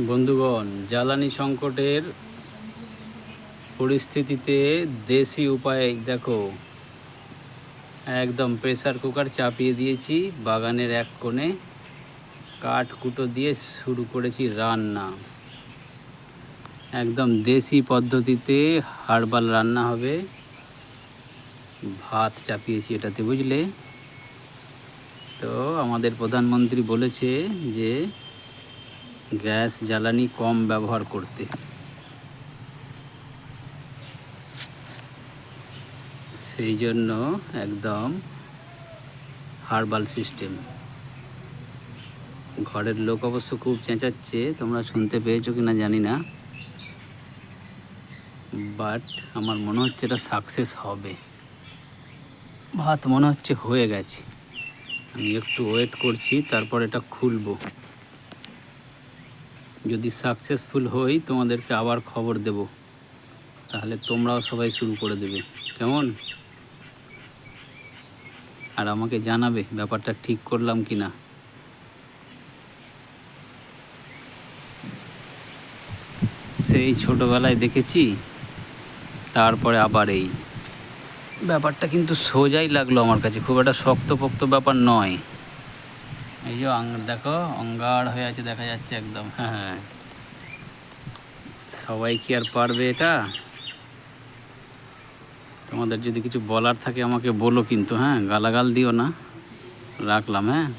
বন্ধুগণ, জ্বালানি সংকটের পরিস্থিতিতে দেশি উপায় দেখো, একদম প্রেসার কুকার চাপিয়ে দিয়েছি বাগানের এক কোণে, কাঠ কুটো দিয়ে শুরু করেছি রান্না। একদম দেশি পদ্ধতিতে হার্বাল রান্না হবে। ভাত চাপিয়েছি এটাতে, বুঝলে তো। আমাদের প্রধানমন্ত্রী বলেছে যে গ্যাস জ্বালানি কম ব্যবহার করতে। সেই জন্য একদম হার্বাল সিস্টেম। ঘরের লোক অবশ্য খুব চেঁচাচ্ছে, তোমরা শুনতে পেয়েছো কিনা জানি না, বাট আমার মনে হচ্ছে এটা সাকসেস হবে। ভাত মনে হচ্ছে হয়ে গেছে, আমি একটু ওয়েট করছি, তারপর এটা খুলবো। যদি সাকসেসফুল হই তোমাদেরকে আবার খবর দেব, তাহলে তোমরাও সবাই শুরু করে দেবে, কেমন? আর আমাকে জানাবে ব্যাপারটা ঠিক করলাম কি না। সেই ছোটোবেলায় দেখেছি, তারপরে আবার এই ব্যাপারটা কিন্তু সোজাই লাগলো আমার কাছে, খুব একটা শক্তপোক্ত ব্যাপার নয়। এই যে দেখো অঙ্গার হয়ে আছে, দেখা যাচ্ছে একদম। হ্যাঁ, সবাই কি আর পারবে এটা? তোমাদের যদি কিছু বলার থাকে আমাকে বলো কিন্তু, হ্যাঁ, গালাগাল দিও না। রাখলাম, হ্যাঁ।